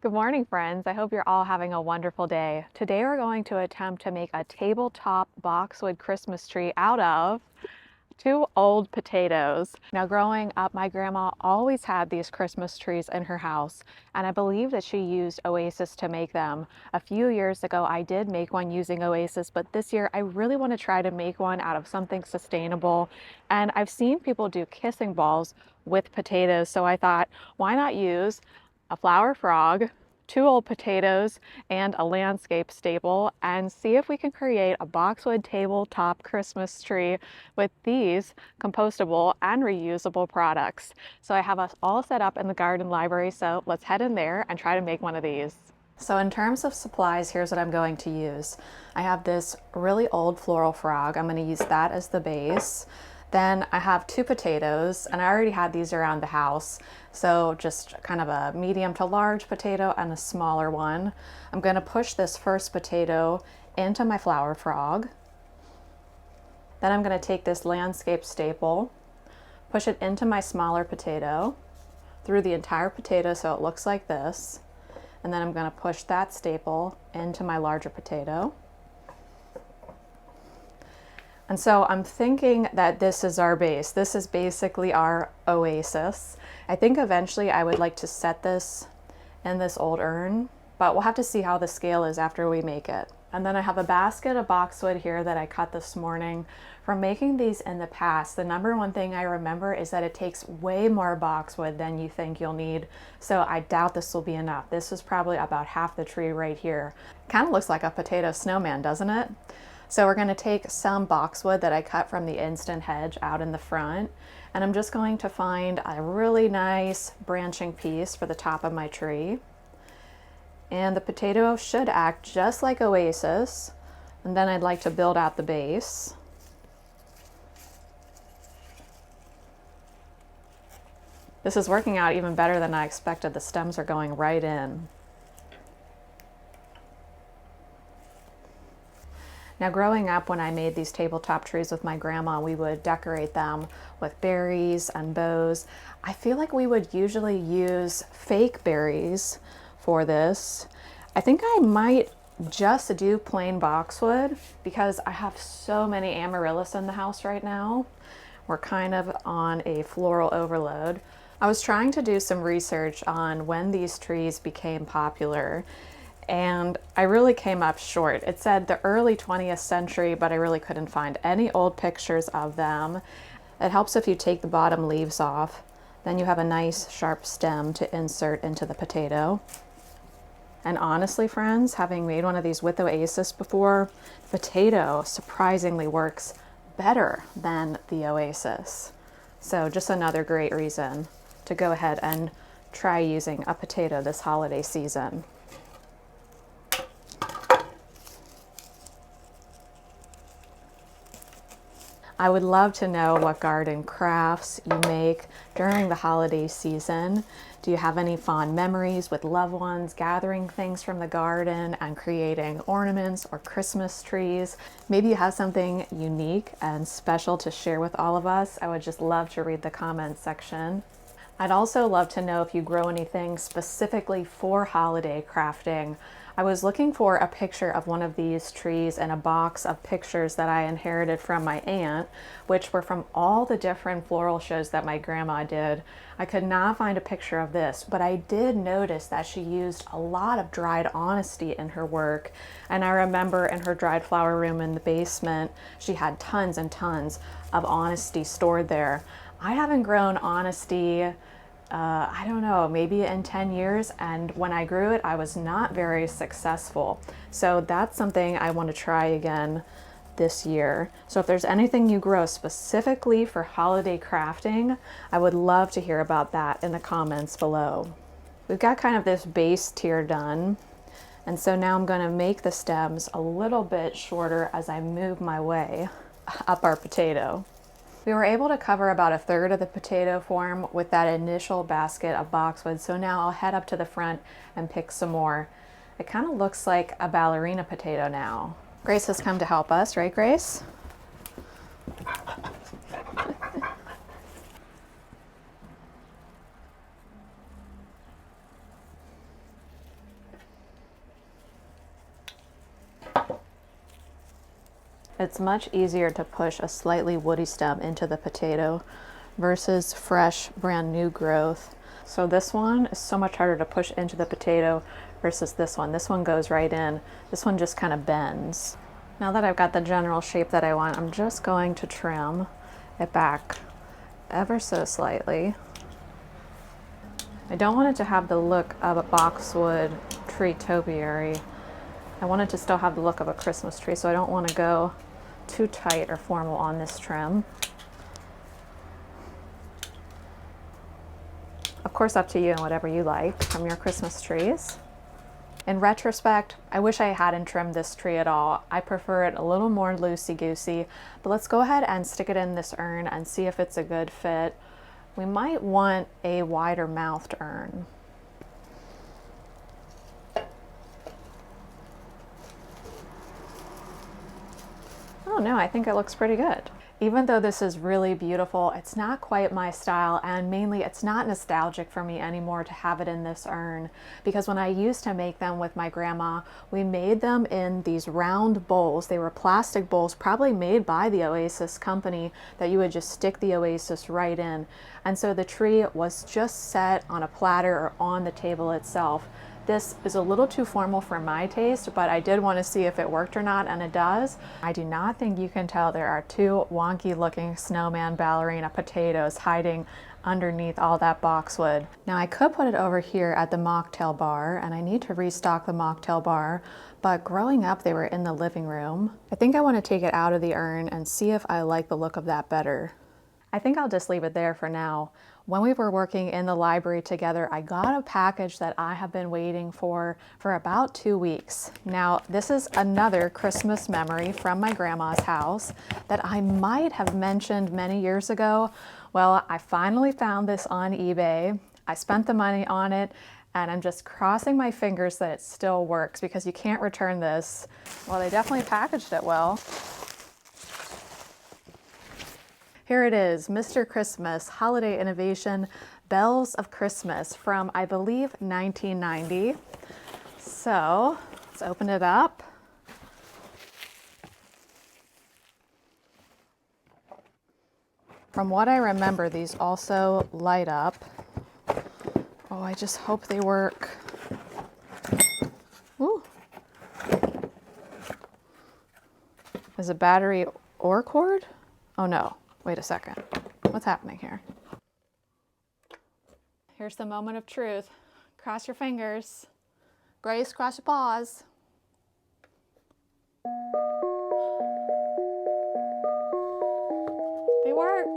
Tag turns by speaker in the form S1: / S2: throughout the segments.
S1: Good morning, friends. I hope you're all having a wonderful day. Today we're going to attempt to make a tabletop boxwood Christmas tree out of two old potatoes. Now, growing up, my grandma always had these Christmas trees in her house, and I believe that she used Oasis to make them. A few years ago, I did make one using Oasis, but this year I really want to try to make one out of something sustainable. And I've seen people do kissing balls with potatoes, so I thought, why not use a flower frog, two old potatoes, and a landscape staple, and see if we can create a boxwood tabletop Christmas tree with these compostable and reusable products. So I have us all set up in the garden library, so let's head in there and try to make one of these. So in terms of supplies, here's what I'm going to use. I have this really old floral frog. I'm going to use that as the base. Then I have two potatoes, and I already had these around the house. So just kind of a medium to large potato and a smaller one. I'm going to push this first potato into my flower frog. Then I'm going to take this landscape staple, push it into my smaller potato, through the entire potato so it looks like this. And then I'm going to push that staple into my larger potato. And so I'm thinking that this is our base. This is basically our oasis. I think eventually I would like to set this in this old urn, but we'll have to see how the scale is after we make it. And then I have a basket of boxwood here that I cut this morning. From making these in the past, the number one thing I remember is that it takes way more boxwood than you think you'll need. So I doubt this will be enough. This is probably about half the tree right here. Kind of looks like a potato snowman, doesn't it? So we're going to take some boxwood that I cut from the instant hedge out in the front, and I'm just going to find a really nice branching piece for the top of my tree. And the potato should act just like Oasis, and then I'd like to build out the base. This is working out even better than I expected. The stems are going right in. Now, growing up, when I made these tabletop trees with my grandma, we would decorate them with berries and bows. I feel like we would usually use fake berries for this. I think I might just do plain boxwood because I have so many amaryllis in the house right now. We're kind of on a floral overload. I was trying to do some research on when these trees became popular, and I really came up short. It said the early 20th century, but I really couldn't find any old pictures of them. It helps if you take the bottom leaves off. Then you have a nice sharp stem to insert into the potato. And honestly, friends, having made one of these with Oasis before, the potato surprisingly works better than the Oasis. So just another great reason to go ahead and try using a potato this holiday season. I would love to know what garden crafts you make during the holiday season. Do you have any fond memories with loved ones gathering things from the garden and creating ornaments or Christmas trees? Maybe you have something unique and special to share with all of us. I would just love to read the comments section. I'd also love to know if you grow anything specifically for holiday crafting. I was looking for a picture of one of these trees in a box of pictures that I inherited from my aunt, which were from all the different floral shows that my grandma did. I could not find a picture of this, but I did notice that she used a lot of dried honesty in her work. And I remember in her dried flower room in the basement, she had tons and tons of honesty stored there. I haven't grown honesty I don't know, maybe in 10 years, and when I grew it, I was not very successful. So that's something I want to try again this year. So if there's anything you grow specifically for holiday crafting, I would love to hear about that in the comments below. We've got kind of this base tier done, and so now I'm going to make the stems a little bit shorter as I move my way up our potato. We were able to cover about a third of the potato form with that initial basket of boxwood, so now I'll head up to the front and pick some more. It kind of looks like a ballerina potato now. Grace has come to help us, right, Grace? It's much easier to push a slightly woody stem into the potato versus fresh, brand new growth. So this one is so much harder to push into the potato versus this one. This one goes right in. This one just kind of bends. Now that I've got the general shape that I want, I'm just going to trim it back ever so slightly. I don't want it to have the look of a boxwood tree topiary. I want it to still have the look of a Christmas tree, so I don't want to go too tight or formal on this trim. Of course, up to you and whatever you like from your Christmas trees. In retrospect, I wish I hadn't trimmed this tree at all. I prefer it a little more loosey-goosey, but let's go ahead and stick it in this urn and see if it's a good fit. We might want a wider mouthed urn. Oh no, I think it looks pretty good. Even though this is really beautiful, it's not quite my style, and mainly it's not nostalgic for me anymore to have it in this urn, because when I used to make them with my grandma, we made them in these round bowls. They were plastic bowls, probably made by the Oasis company, that you would just stick the Oasis right in. And so the tree was just set on a platter or on the table itself. This is a little too formal for my taste, but I did want to see if it worked or not, and it does. I do not think you can tell there are two wonky looking snowman ballerina potatoes hiding underneath all that boxwood. Now I could put it over here at the mocktail bar, and I need to restock the mocktail bar, but growing up they were in the living room. I think I want to take it out of the urn and see if I like the look of that better. I think I'll just leave it there for now. When we were working in the library together, I got a package that I have been waiting for about 2 weeks. Now, this is another Christmas memory from my grandma's house that I might have mentioned many years ago. Well, I finally found this on eBay. I spent the money on it, and I'm just crossing my fingers that it still works, because you can't return this. Well, they definitely packaged it well. Here it is, Mr. Christmas Holiday Innovation Bells of Christmas from, I believe, 1990. So let's open it up. From what I remember, these also light up. Oh, I just hope they work. Ooh. Is it battery or cord? Oh no. Wait a second, what's happening here? Here's the moment of truth. Cross your fingers. Grace, cross your paws. They work.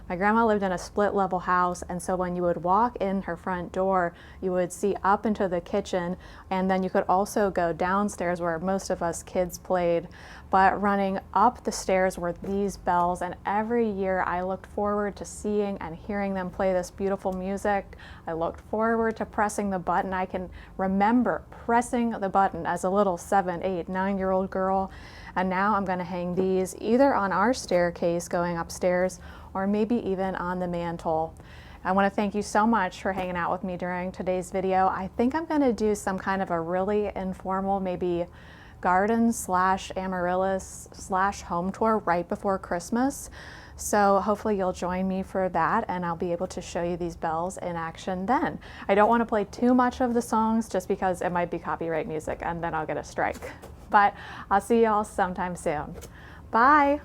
S1: My grandma lived in a split level house, and so when you would walk in her front door, you would see up into the kitchen, and then you could also go downstairs where most of us kids played. But running up the stairs were these bells, and every year I looked forward to seeing and hearing them play this beautiful music. I looked forward to pressing the button. I can remember pressing the button as a little 7, 8, 9-year-old girl, and now I'm going to hang these either on our staircase going upstairs, or maybe even on the mantle. I want to thank you so much for hanging out with me during today's video. I think I'm going to do some kind of a really informal, maybe garden / amaryllis / home tour right before Christmas. So hopefully you'll join me for that, and I'll be able to show you these bells in action then. I don't want to play too much of the songs just because it might be copyright music and then I'll get a strike. But I'll see y'all sometime soon. Bye.